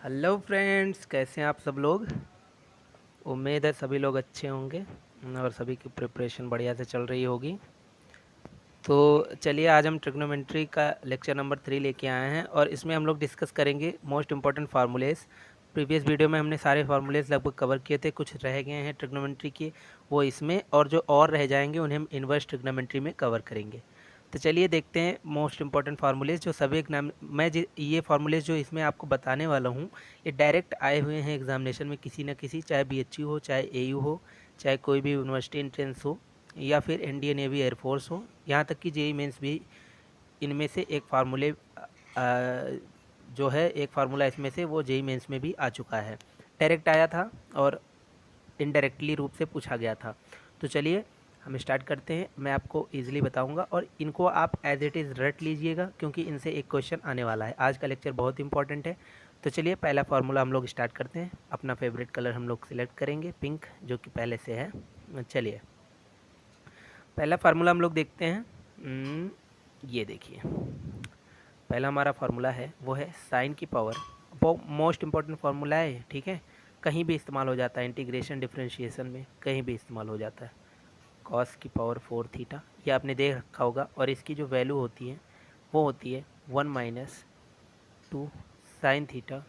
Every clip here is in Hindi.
हेलो फ्रेंड्स, कैसे हैं आप सब लोग। उम्मीद है सभी लोग अच्छे होंगे और सभी की प्रिपरेशन बढ़िया से चल रही होगी। तो चलिए, आज हम ट्रिग्नोमेट्री का लेक्चर नंबर 3 लेके आए हैं और इसमें हम लोग डिस्कस करेंगे most important formulas. Previous video में हमने सारे फार्मूलेस लगभग कवर किए थे, कुछ रह गए हैं ट्रिग्नोमेट्री के, वो इसमें, और जो और रह जाएंगे उन्हें हम इन्वर्स ट्रिग्नोमेट्री में कवर करेंगे। तो चलिए देखते हैं मोस्ट इंपॉर्टेंट फार्मूलेज जो सभी एग्जाम ये फार्मूलेज जो इसमें आपको बताने वाला हूँ, ये डायरेक्ट आए हुए हैं एग्जामिनेशन में किसी न किसी, चाहे बीएचयू हो, चाहे एयू हो, चाहे कोई भी यूनिवर्सिटी एंट्रेंस हो, या फिर इंडियन नेवी एयरफोर्स हो, यहाँ तक कि जेई मेंस भी इनमें से एक फार्मूले जो है, एक फार्मूला इसमें से वो जेई मेंस में भी आ चुका है। डायरेक्ट आया था और इनडायरेक्टली रूप से पूछा गया था। तो चलिए हम स्टार्ट करते हैं। मैं आपको ईजिली बताऊंगा और इनको आप एज इट इज़ रट लीजिएगा, क्योंकि इनसे एक क्वेश्चन आने वाला है। आज का लेक्चर बहुत इंपॉर्टेंट है। तो चलिए पहला फार्मूला हम लोग स्टार्ट करते हैं। अपना फेवरेट कलर हम लोग सिलेक्ट करेंगे, पिंक, जो कि पहले से है। चलिए पहला फार्मूला हम लोग देखते हैं। ये देखिए, पहला हमारा फार्मूला है वो है साइन की पावर। बहुत मोस्ट इंपॉर्टेंट फार्मूला है, ठीक है। कहीं भी इस्तेमाल हो जाता है, इंटीग्रेशन डिफरेंशिएशन में कहीं भी इस्तेमाल हो जाता है। कॉस की पावर 4 थीटा, ये आपने देख रखा होगा, और इसकी जो वैल्यू होती है वो होती है 1 - 2 साइन थीटा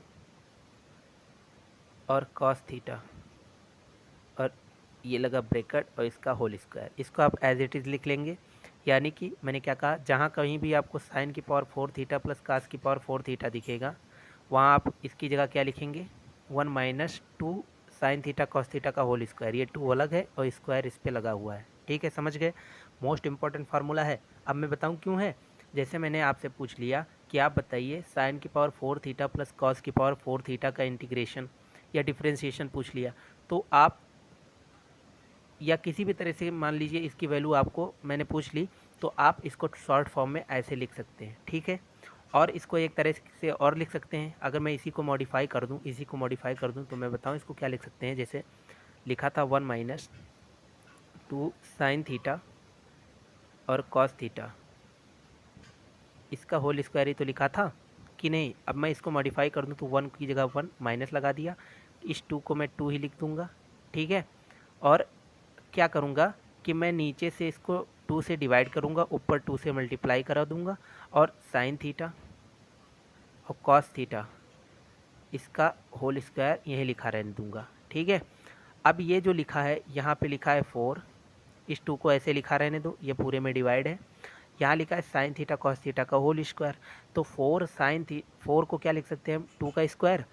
और कॉस थीटा, और ये लगा ब्रैकेट और इसका होल स्क्वायर। इसको आप एज इट इज़ लिख लेंगे। यानी कि मैंने क्या कहा, जहाँ कहीं भी आपको साइन की पावर 4 थीटा प्लस कास की पावर 4 थीटा दिखेगा, वहाँ आप इसकी जगह क्या लिखेंगे, 1 - 2 साइन थीटा कॉस थीटा का होल स्क्वायर। ये 2 अलग है और स्क्वायर इस पर लगा हुआ है, ठीक है, समझ गए। मोस्ट इंपॉर्टेंट फार्मूला है। अब मैं बताऊँ क्यों है। जैसे मैंने आपसे पूछ लिया कि आप बताइए साइन की पावर 4 थीटा प्लस कॉस की पावर 4 थीटा का इंटीग्रेशन या डिफ्रेंशिएशन पूछ लिया, तो आप, या किसी भी तरह से मान लीजिए इसकी वैल्यू आपको मैंने पूछ ली, तो आप इसको शॉर्ट फॉर्म में ऐसे लिख सकते हैं, ठीक है। और इसको एक तरह से और लिख सकते हैं। अगर मैं इसी को मॉडिफाई कर दूं तो मैं बताऊं इसको क्या लिख सकते हैं। जैसे लिखा था 1 - 2 साइन थीटा और कॉस थीटा, इसका होल स्क्वायर ही तो लिखा था कि नहीं। अब मैं इसको मॉडिफाई कर दूं तो 1 की जगह 1 माइनस लगा दिया, इस 2 को मैं 2 ही लिख दूंगा, ठीक है। और क्या करूँगा कि मैं नीचे से इसको 2 से डिवाइड करूँगा, ऊपर 2 से मल्टीप्लाई करा दूँगा, और साइन थीटा और कॉस थीटा इसका होल स्क्वायर यही लिखा रहने दूँगा, ठीक है। अब ये जो लिखा है, यहाँ पे लिखा है 4, इस 2 को ऐसे लिखा रहने दो, ये पूरे में डिवाइड है। यहाँ लिखा है साइन थीटा कॉस थीटा का होल स्क्वायर, तो 4 को क्या लिख सकते हैं हम, 2 का स्क्वायर,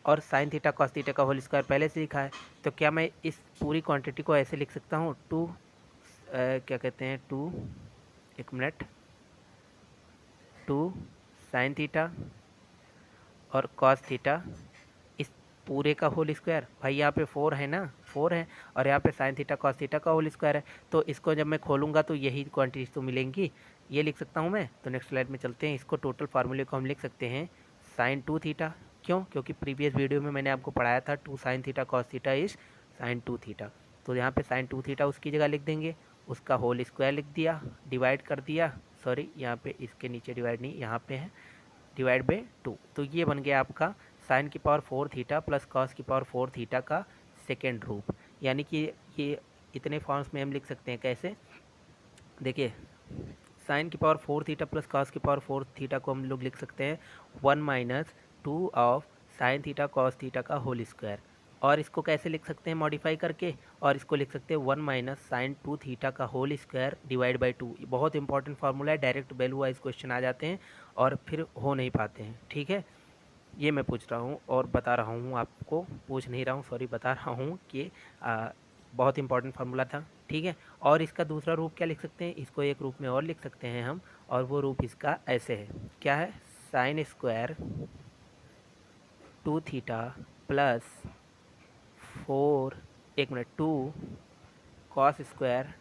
और साइन थीटा कॉस थीटा का होल स्क्वायर पहले से लिखा है। तो क्या मैं इस पूरी क्वांटिटी को ऐसे लिख सकता हूँ, क्या कहते हैं, 2, एक मिनट, 2 साइन थीटा और कॉस थीटा, इस पूरे का होल स्क्वायर। भाई यहाँ पे 4 है ना, 4 है, और यहाँ पे साइन थीटा कॉस थीटा का होल स्क्वायर है। तो इसको जब मैं खोलूँगा तो यही क्वांटिटीज तो मिलेंगी, ये लिख सकता हूँ मैं। तो नेक्स्ट स्लाइड में चलते हैं। इसको टोटल फार्मूले को हम लिख सकते हैं साइन 2 थीटा। क्यों? क्योंकि प्रीवियस वीडियो में मैंने आपको पढ़ाया था 2 sine theta cos theta is sine 2 theta. तो यहाँ पे साइन 2 थीटा उसकी जगह लिख देंगे, उसका होल स्क्वायर लिख दिया, डिवाइड कर दिया, सॉरी यहाँ पे इसके नीचे डिवाइड नहीं, यहाँ पे है, डिवाइड बाई 2। तो ये बन गया आपका साइन की पावर 4 थीटा प्लस कॉस की पावर 4 थीटा का सेकेंड रूप। यानी कि ये इतने फॉर्म्स में हम लिख सकते हैं। कैसे? देखिए, साइन की पावर 4 थीटा प्लस कॉस की पावर 4 थीटा को हम लोग लिख सकते हैं 1 - 2 of sine theta cos theta का होल स्क्वायर। और इसको कैसे लिख सकते हैं मॉडिफाई करके, और इसको लिख सकते हैं 1 - साइन 2 थीटा का होल स्क्वायर डिवाइड बाई 2। बहुत इंपॉर्टेंट फार्मूला है, डायरेक्ट वैल्यू वाइज क्वेश्चन आ जाते हैं और फिर हो नहीं पाते हैं, ठीक है। ये मैं पूछ रहा हूँ और बता रहा हूँ आपको, पूछ नहीं रहा हूँ, सॉरी, बता रहा हूँ कि बहुत इंपॉर्टेंट फार्मूला था, ठीक है। और इसका दूसरा रूप क्या लिख सकते हैं, इसको एक रूप में और लिख सकते हैं हम, और वो रूप इसका ऐसे है, क्या है, साइन स्क्वायर 2 थीटा प्लस 4, एक minute, 2 cos square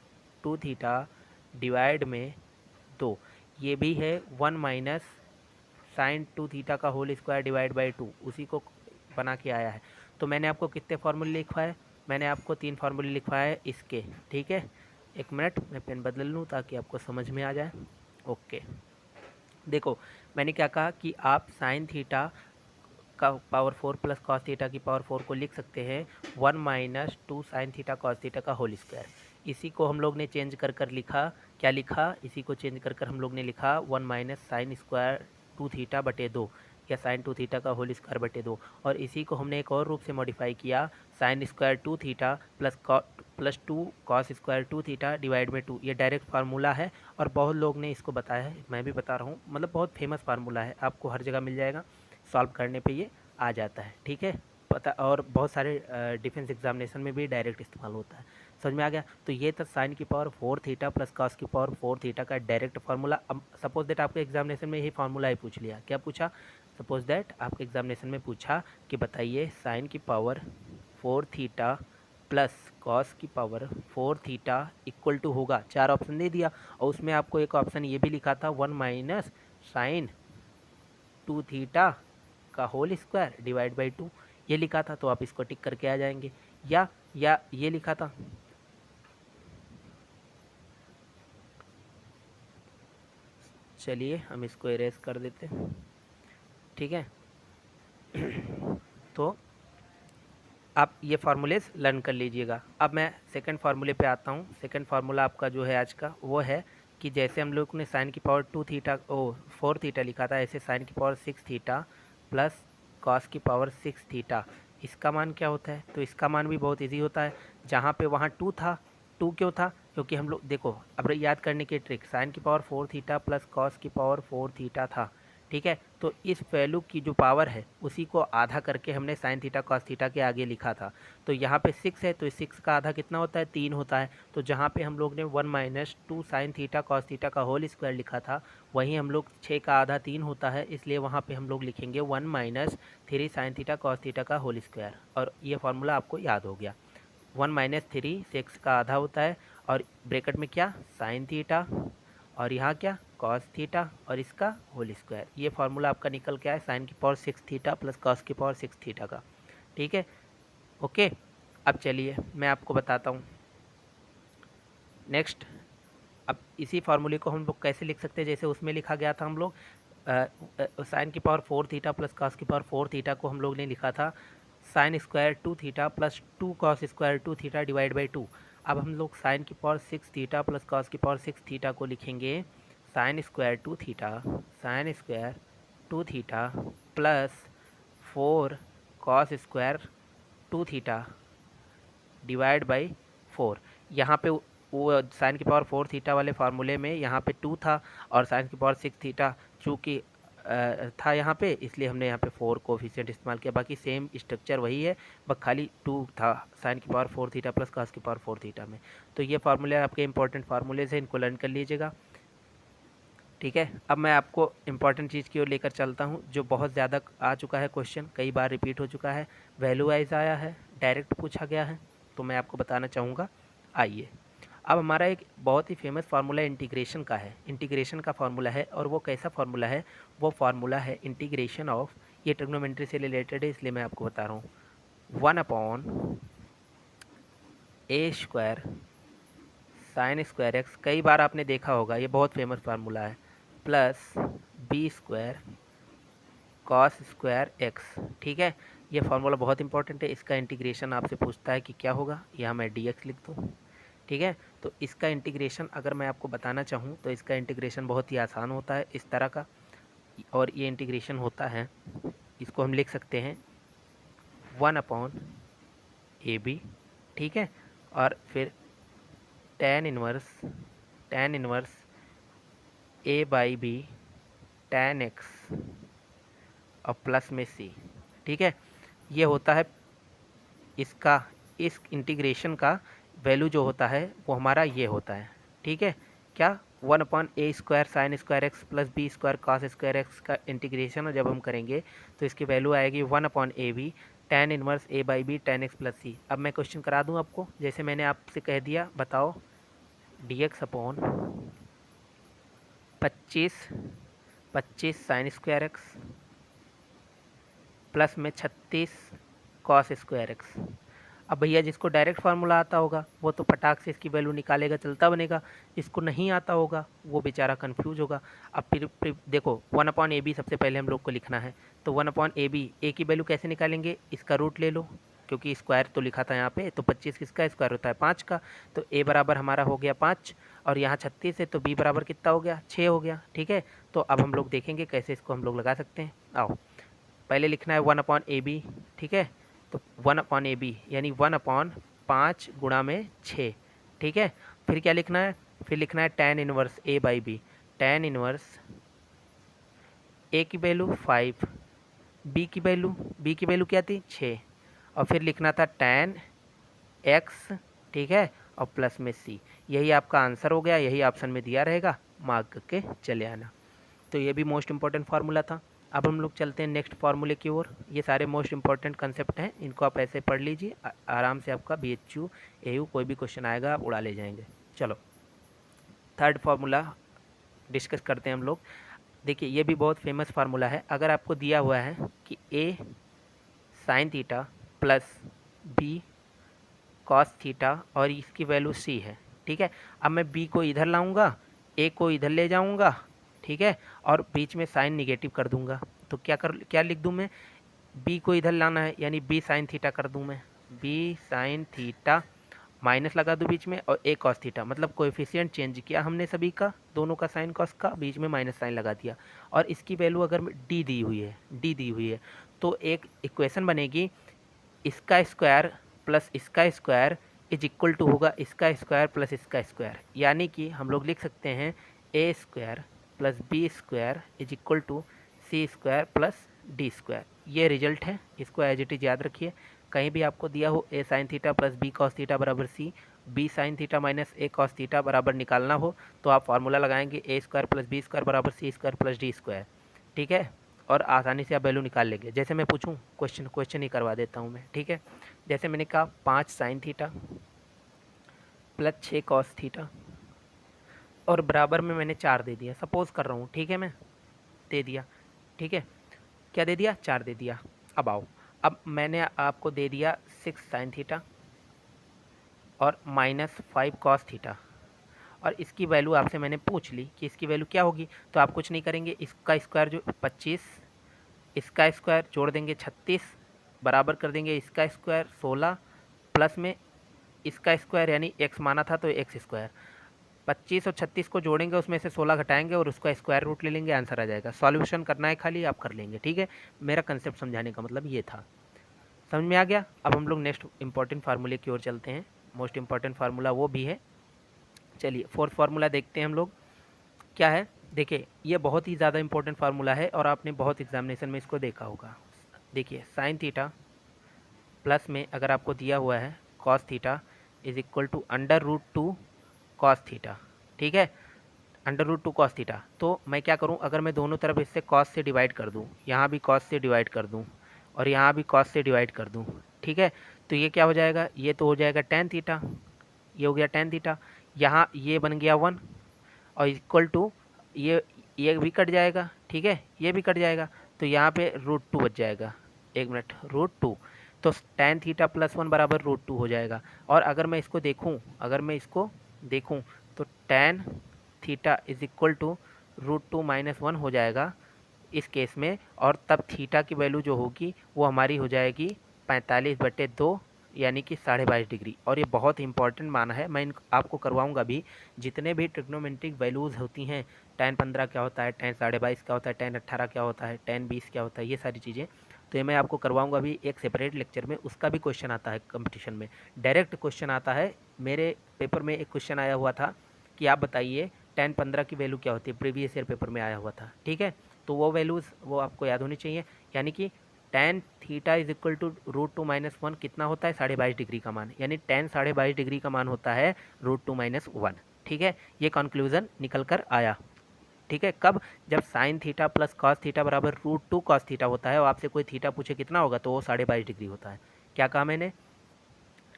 2 theta divide में 2। ये भी है 1 - साइन 2 थीटा का होल स्क्वायर डिवाइड बाई 2, उसी को बना के आया है। तो मैंने आपको कितने फार्मूले लिखवाए, मैंने आपको 3 फार्मूले लिखवाए इसके, ठीक है। एक मिनट, मैं पेन बदल लूँ ताकि आपको समझ में आ जाए। ओके, देखो मैंने क्या कहा कि आप साइन थीटा का पावर 4 प्लस कॉस थीटा की पावर 4 को लिख सकते हैं 1 minus 2 sine theta cos theta का होल स्क्वायर। इसी को हम लोग ने चेंज कर कर लिखा, क्या लिखा, इसी को चेंज कर कर हम लोग ने लिखा 1 माइनस साइन स्क्वायर 2 थीटा बटे 2 या साइन 2 थीटा का होल स्क्वायर बटे 2। और इसी को हमने एक और रूप से मॉडिफाई किया, sine square 2 theta plus 2 cos square 2 theta divide by 2। ये डायरेक्ट फार्मूला है और बहुत लोग ने इसको बताया है, मैं भी बता रहा हूँ, मतलब बहुत फेमस फार्मूला है, आपको हर जगह मिल जाएगा, सॉल्व करने पे ये आ जाता है, ठीक है पता। और बहुत सारे डिफेंस एग्जामिनेशन में भी डायरेक्ट इस्तेमाल होता है। समझ में आ गया? तो ये था साइन की पावर 4 थीटा प्लस कॉस की पावर 4 थीटा का डायरेक्ट फार्मूला। अब सपोज दैट आपके एग्जामिनेशन में यही फार्मूला ही पूछ लिया, क्या पूछा, सपोज दैट आपके एग्जामिनेशन में पूछा कि बताइए साइन की पावर 4 थीटा प्लस कॉस की पावर 4 थीटा इक्वल टू होगा, 4 ऑप्शन दे दिया और उसमें आपको एक ऑप्शन ये भी लिखा था 1 माइनस साइन 2 थीटा का होल स्क्वायर डिवाइड बाई 2, ये लिखा था, तो आप इसको टिक करके आ जाएंगे। या ये लिखा था, चलिए हम इसको इरेज कर देते हैं, ठीक है। तो आप ये फार्मूलेस लर्न कर लीजिएगा। अब मैं सेकंड फार्मूले पे आता हूँ। सेकंड फार्मूला आपका जो है आज का वो है कि जैसे हम लोग ने साइन की पावर 2 थीटा 4 थीटा लिखा था, ऐसे साइन की पावर 6 थीटा प्लस कॉस की पावर 6 थीटा, इसका मान क्या होता है? तो इसका मान भी बहुत ईजी होता है। जहाँ पे वहाँ 2 था, 2 क्यों था? क्योंकि हम लोग देखो, अब याद करने की ट्रिक, साइन की पावर 4 थीटा प्लस कॉस की पावर 4 थीटा था, ठीक है। तो इस वैल्यू की जो पावर है उसी को आधा करके हमने साइन थीटा कॉस थीटा के आगे लिखा था। तो यहाँ पे 6 है, तो 6 का आधा कितना होता है? 3 होता है। तो जहाँ पे हम लोग ने 1 minus 2 sine theta cos theta का होल स्क्वायर लिखा था, वहीं हम लोग 6 का आधा 3 होता है, इसलिए वहाँ पे हम लोग लिखेंगे 1 minus 3 sine theta cos theta का होल स्क्वायर। और ये फार्मूला आपको याद हो गया। 1 माइनस 3 6 का आधा होता है और ब्रैकेट में क्या, साइन थीटा, और यहाँ क्या, कॉस थीटा, और इसका होल स्क्वायर। ये फार्मूला आपका निकल के आया साइन की पावर 6 थीटा प्लस कॉस की पावर 6 थीटा का, ठीक है। ओके, अब चलिए मैं आपको बताता हूँ नेक्स्ट। अब इसी फार्मूले को हम लोग कैसे लिख सकते हैं, जैसे उसमें लिखा गया था, हम लोग साइन की पावर 4 थीटा प्लस कॉस की पावर 4 थीटा को हम लोग ने लिखा था sine square 2 theta plus 2 cos square 2 theta divide by 2। अब हम लोग साइन की पावर 6 थीटा प्लस कॉस की पावर 6 थीटा को लिखेंगे sine square 2 theta, sine square 2 theta plus 4 cos square 2 theta divide by 4। यहाँ पे वो साइन की पावर 4 थीटा वाले फार्मूले में यहाँ पे 2 था और साइन की पावर 6 थीटा चूँकि था यहाँ पे, इसलिए हमने यहाँ पे 4 कोफिशिएंट इस्तेमाल किया। बाकी सेम स्ट्रक्चर वही है, बस खाली 2 था साइन की पावर 4 थीटा प्लस कॉस की पावर 4 थीटा में। तो ये फार्मूले आपके इंपॉर्टेंट फार्मूलेज हैं, इनको लर्न कर लीजिएगा, ठीक है। अब मैं आपको इंपॉर्टेंट चीज़ की ओर लेकर चलता हूँ, जो बहुत ज़्यादा आ चुका है, क्वेश्चन कई बार रिपीट हो चुका है, वैल्यू वाइज आया है, डायरेक्ट पूछा गया है, तो मैं आपको बताना चाहूँगा। आइए, अब हमारा एक बहुत ही फेमस फार्मूला इंटीग्रेशन का है, इंटीग्रेशन का फार्मूला है, और वो कैसा फार्मूला है? वो फार्मूला है इंटीग्रेशन ऑफ, ये ट्रिग्नोमेट्री से रिलेटेड है इसलिए मैं आपको बता रहा हूँ, 1/a square sine square x, कई बार आपने देखा होगा, ये बहुत फेमस फार्मूला है, plus B square cos square x, ठीक है। ये फार्मूला बहुत इंपॉर्टेंट है, इसका इंटीग्रेशन आपसे पूछता है कि क्या होगा, यहाँ मैं डी एक्स लिख दूँ, ठीक है। तो इसका इंटीग्रेशन अगर मैं आपको बताना चाहूँ तो इसका इंटीग्रेशन बहुत ही आसान होता है, इस तरह का, और ये इंटीग्रेशन होता है, इसको हम लिख सकते हैं 1/ab, ठीक है। और फिर tan inverse a by b tan x और प्लस में c, ठीक है। ये होता है इसका, इस इंटीग्रेशन का वैल्यू जो होता है वो हमारा ये होता है, ठीक है। क्या, 1/a square sine square x plus B square cos square x का इंटीग्रेशन जब हम करेंगे तो इसकी वैल्यू आएगी 1/ab tan inverse a by b tan x plus c। अब मैं क्वेश्चन करा दूं आपको, जैसे मैंने आपसे कह दिया, बताओ dx upon 25 sign square x plus में 36 कॉस स्क्वायर एक्स। अब भैया जिसको डायरेक्ट फार्मूला आता होगा वो तो फटाक से इसकी वैल्यू निकालेगा, चलता बनेगा। जिसको नहीं आता होगा वो बेचारा कंफ्यूज होगा। अब फिर देखो 1/AB सबसे पहले हम लोग को लिखना है, तो 1/AB ए की वैल्यू कैसे निकालेंगे, इसका रूट ले लो, क्योंकि स्क्वायर तो लिखा था यहाँ पे, तो 25 किसका स्क्वायर होता है 5 का, तो ए बराबर हमारा हो गया 5, और यहाँ 36 है तो बी बराबर कितना हो गया 6 हो गया। ठीक है, तो अब हम लोग देखेंगे कैसे इसको हम लोग लगा सकते हैं। आओ पहले लिखना है 1/AB, ठीक है, तो 1/AB यानी 1/5 गुणा में 6। ठीक है, फिर क्या लिखना है, फिर लिखना है tan inverse A/B, tan inverse A की वैल्यू 5, बी की वैल्यू क्या थी 6, और फिर लिखना था tan x, ठीक है, और प्लस में c। यही आपका आंसर हो गया, यही ऑप्शन में दिया रहेगा, मार्क करके चले आना। तो ये भी मोस्ट इंपॉर्टेंट फार्मूला था। अब हम लोग चलते हैं नेक्स्ट फार्मूले की ओर। ये सारे मोस्ट इंपॉर्टेंट कंसेप्ट हैं, इनको आप ऐसे पढ़ लीजिए, आराम से आपका BHU AU कोई भी क्वेश्चन आएगा आप उड़ा ले जाएंगे। चलो थर्ड फार्मूला डिस्कस करते हैं हम लोग। देखिए ये भी बहुत फेमस फार्मूला है। अगर आपको दिया हुआ है कि A sign theta plus B cos theta और इसकी वैल्यू C है, ठीक है, अब मैं B को इधर लाऊंगा, A को इधर ले जाऊंगा, ठीक है, और बीच में साइन निगेटिव कर दूंगा, तो क्या लिख दूं मैं, B को इधर लाना है यानी B साइन थीटा कर दूं मैं, B साइन थीटा माइनस लगा दूं बीच में, और A कॉस थीटा, मतलब कोएफिशिएंट चेंज किया हमने सभी का, दोनों का साइन कॉस का, बीच में माइनस साइन लगा दिया, और इसकी वैल्यू अगर D दी हुई है तो एक इक्वेशन बनेगी, इसका स्क्वायर प्लस इसका स्क्वायर इज इक्वल टू होगा इसका स्क्वायर प्लस इसका स्क्वायर, यानी कि हम लोग लिख सकते हैं A square plus B square is equal to C square plus D square. ये रिजल्ट है, इसको एज इट इज याद रखिए। कहीं भी आपको दिया हो A sine theta plus B cos theta बराबर C, B sine theta minus A cos theta बराबर निकालना हो, तो आप फार्मूला लगाएंगे A square plus B square बराबर C square plus D square, ठीक है, और आसानी से आप वैल्यू निकाल लेंगे। जैसे मैं पूछूं क्वेश्चन ही करवा देता हूं मैं, ठीक है, जैसे मैंने कहा 5 sign theta plus 6 cos theta और बराबर में मैंने 4 दे दिया, सपोज कर रहा हूँ, ठीक है, मैं दे दिया, ठीक है, क्या दे दिया 4 दे दिया। अब आओ, अब मैंने आपको दे दिया 6 साइन थीटा और -5 कॉस थीटा, और इसकी वैल्यू आपसे मैंने पूछ ली कि इसकी वैल्यू क्या होगी, तो आप कुछ नहीं करेंगे, इसका स्क्वायर जो 25, इसका स्क्वायर जोड़ देंगे 36, बराबर कर देंगे इसका स्क्वायर 16, प्लस में इसका स्क्वायर यानी x माना था तो x स्क्वायर, 25 और 36 को जोड़ेंगे, उसमें से 16 घटाएंगे और उसका स्क्वायर रूट ले लेंगे, आंसर आ जाएगा। सॉल्यूशन करना है खाली, आप कर लेंगे, ठीक है, मेरा कंसेप्ट समझाने का मतलब ये था, समझ में आ गया। अब हम लोग नेक्स्ट इंपॉर्टेंट फार्मूले की ओर चलते हैं, मोस्ट इंपॉर्टेंट फार्मूला वो भी है। चलिए फोर्थ फार्मूला देखते हैं हम लोग क्या है। देखिए ये बहुत ही ज़्यादा इंपॉर्टेंट फार्मूला है और आपने बहुत एग्जामिनेशन में इसको देखा होगा। देखिए साइन थीटा प्लस में अगर आपको दिया हुआ है cos theta is equal to √2 cos theta, ठीक है, √2 कॉस थीटा, तो मैं क्या करूं, अगर मैं दोनों तरफ इससे कॉस से डिवाइड कर दूं, यहाँ भी कॉस से डिवाइड कर दूं और यहाँ भी कॉस से डिवाइड कर दूं, ठीक है, तो ये क्या हो जाएगा, ये तो हो जाएगा tan थीटा, ये हो गया tan थीटा, यहाँ ये बन गया 1 और इक्वल टू ये भी कट जाएगा, ठीक है, ये भी कट जाएगा, तो यहाँ पे √2 बच जाएगा, एक मिनट, √2, तो tan थीटा प्लस 1 बराबर √2 हो जाएगा। और अगर मैं इसको देखूँ तो tan theta is equal to √2 - 1 हो जाएगा इस केस में, और तब थीटा की वैल्यू जो होगी वो हमारी हो जाएगी 45/2 यानी कि 22.5 डिग्री। और ये बहुत इंपॉर्टेंट माना है, मैं आपको करवाऊंगा भी, जितने भी ट्रिग्नोमेट्रिक वैल्यूज़ होती हैं, tan 15 क्या होता है, tan 22.5 क्या होता है, tan 18 क्या होता है, tan 20 क्या होता है, ये सारी चीज़ें, तो ये मैं आपको करवाऊंगा भी एक सेपरेट लेक्चर में। उसका भी क्वेश्चन आता है कंपटीशन में, डायरेक्ट क्वेश्चन आता है। मेरे पेपर में एक क्वेश्चन आया हुआ था कि आप बताइए tan 15 की वैल्यू क्या होती है, प्रीवियस ईयर पेपर में आया हुआ था, ठीक है, तो वो वैल्यूज़ वो आपको याद होनी चाहिए। यानी कि tan theta is equal to √2 - 1 कितना होता है, 22.5 डिग्री का मान, यानी tan 22.5 डिग्री का मान होता है √2 - 1, ठीक है, ये कंक्लूजन निकल कर आया, ठीक है। कब, जब sign theta plus cos theta बराबर √2 कॉस थीटा होता है और आपसे कोई थीटा पूछे कितना होगा तो वो 22.5 डिग्री होता है। क्या कहा मैंने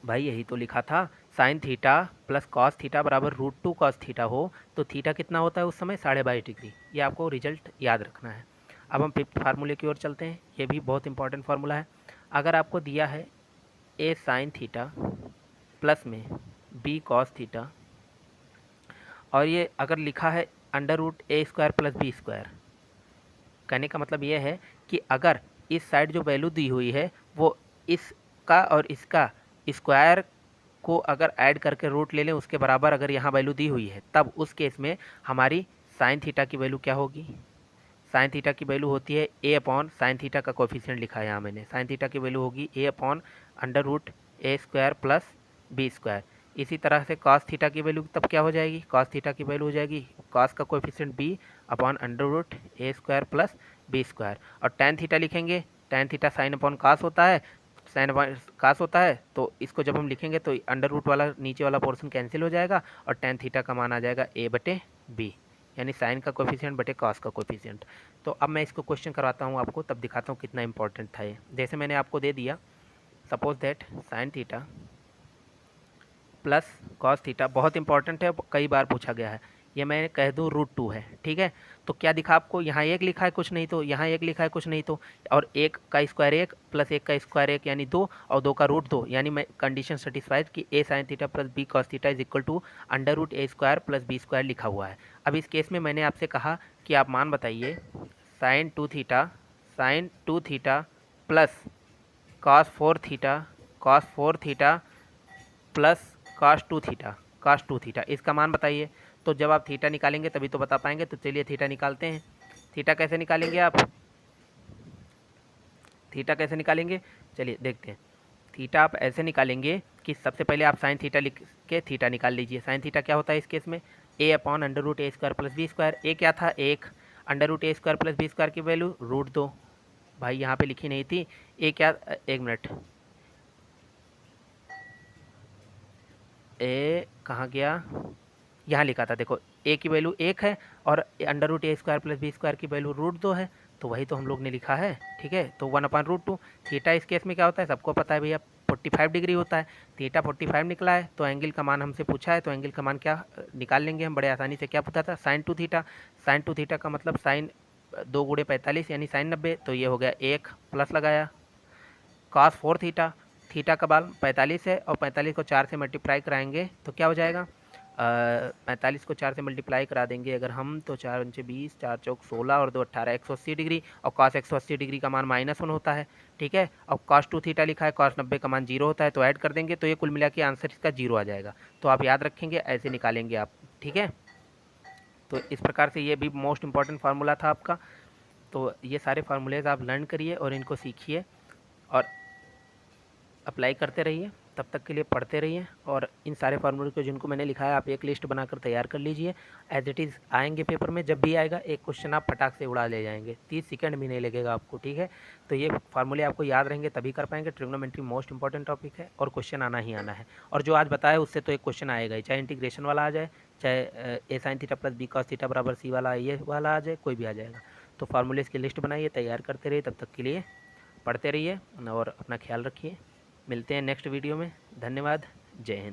भाई, यही तो लिखा था, sign theta plus cos theta बराबर √2 कॉस थीटा हो तो थीटा कितना होता है उस समय, 22.5 डिग्री। ये आपको रिजल्ट याद रखना है। अब हम फिफ्थ फार्मूले की ओर चलते हैं, ये भी बहुत इंपॉर्टेंट फार्मूला है। अगर आपको दिया है ए साइन थीटा प्लस में बी कॉस थीटा, और ये अगर लिखा है under root A square plus B square. कहने का मतलब ये है कि अगर इस साइड जो वैल्यू दी हुई है वो इसका और इसका स्क्वायर को अगर ऐड करके रूट ले लें उसके बराबर अगर यहाँ वैल्यू दी हुई है, तब उस केस में हमारी साइन थीटा की वैल्यू क्या होगी? साइन थीटा की वैल्यू होती है ए अपॉन साइन थीटा का कोफिशिएंट लिखा है यहाँ मैंने। साइन थीटा की वैल्यू होगी ए upon under root A square plus B square. इसी तरह से कॉस थीटा की वैल्यू तब क्या हो जाएगी? कॉस थीटा की वैल्यू हो जाएगी कॉस का coefficient B upon under root A square plus B square. और टेन थीटा लिखेंगे, tan theta sine upon cos होता है, साइन कास होता है, तो इसको जब हम लिखेंगे तो अंडर रूट वाला नीचे वाला पोर्शन कैंसिल हो जाएगा और टेन थीटा का मान आ जाएगा ए बटे बी, यानी साइन का कोफिशिएंट बटे कॉस का कोफिशिएंट। तो अब मैं इसको क्वेश्चन करवाता हूँ आपको, तब दिखाता हूँ कितना इंपॉर्टेंट था ये। जैसे मैंने आपको दे दिया, suppose that sine theta plus cos theta, बहुत इंपॉर्टेंट है, कई बार पूछा गया है। ये मैं कह दूँ √2 है, ठीक है। तो क्या दिखा आपको? यहाँ एक लिखा है कुछ नहीं तो, यहाँ एक लिखा है कुछ नहीं तो, और एक का स्क्वायर एक प्लस एक का स्क्वायर एक यानी 2, और 2 का √2, यानी मैं कंडीशन सेटिस्फाइड कि A sine theta plus B cos theta is equal to under root A square plus B square लिखा हुआ है। अब इस केस में मैंने आपसे कहा कि आप मान बताइए sine 2 theta plus cos 4 theta plus cos 2 theta, इसका मान बताइए। तो जब आप थीटा निकालेंगे तभी तो बता पाएंगे। तो चलिए थीटा निकालते हैं। थीटा कैसे निकालेंगे आप? थीटा कैसे निकालेंगे चलिए देखते हैं। थीटा आप ऐसे निकालेंगे कि सबसे पहले आप साइन थीटा लिख के थीटा निकाल लीजिए। साइन थीटा क्या होता है इस केस में? ए upon under root A square plus B square. ए क्या था? एक। Under root A square plus B square की वैल्यू √2, भाई यहाँ पे लिखी नहीं थी। ए क्या, एक मिनट, ए कहाँ गया? यहाँ लिखा था, देखो ए की वैल्यू एक है और under root A square plus B square की वैल्यू √2 है, तो वही तो हम लोग ने लिखा है, ठीक है। तो 1/√2। थीटा इस केस में क्या होता है सबको पता है भैया, 45 डिग्री होता है। थीटा 45 निकला है, तो एंगल का मान हमसे पूछा है, तो एंगल का मान क्या निकाल लेंगे हम बड़े आसानी से। क्या पूछा था? Sign 2 theta. साइन 2 थीटा का मतलब साइन 2 गुणे 45 यानी साइन 90, तो ये हो गया एक, प्लस लगाया। कॉस 4 थीटा, थीटा का मान 45 है और 45 को 4 से मल्टीप्लाई कराएंगे तो क्या हो जाएगा? 45 को 4 से मल्टीप्लाई करा देंगे अगर हम, तो 4 × 20, 4 चौक 16 और 2 18, 180 डिग्री। और कॉस 180 डिग्री का मान -1 होता है, ठीक है। और कॉस 2 थीटा लिखा है, कॉस 90 का मान 0 होता है, तो ऐड कर देंगे तो ये कुल मिला के आंसर इसका 0 आ जाएगा। तो आप याद रखेंगे, ऐसे निकालेंगे आप, ठीक है। तो इस प्रकार से ये भी मोस्ट इंपॉर्टेंट फार्मूला था आपका। तो ये सारे फार्मूलेज आप लर्न करिए और इनको सीखिए और अप्लाई करते रहिए। तब तक के लिए पढ़ते रहिए और इन सारे फार्मूले को जिनको मैंने लिखा है आप एक लिस्ट बनाकर तैयार कर लीजिए। एज इट इज़ आएंगे पेपर में, जब भी आएगा एक क्वेश्चन आप फटाक से उड़ा ले जाएंगे, 30 सेकंड भी नहीं लगेगा आपको, ठीक है। तो ये फार्मूले आपको याद रहेंगे तभी कर पाएंगे। ट्रिग्नोमेट्री मोस्ट इंपॉर्टेंट टॉपिक है और क्वेश्चन आना ही आना है। और जो आज बताया उससे तो एक क्वेश्चन आएगा ही, चाहे इंटीग्रेशन वाला आ जाए, चाहे A sine theta plus B cos theta बराबर सी वाला ये वाला आ जाए, कोई भी आ जाएगा। तो फार्मूलेज की लिस्ट बनाइए, तैयार करते रहिए, तब तक के लिए पढ़ते रहिए और अपना ख्याल रखिए। मिलते हैं नेक्स्ट वीडियो में। धन्यवाद। जय हिंद।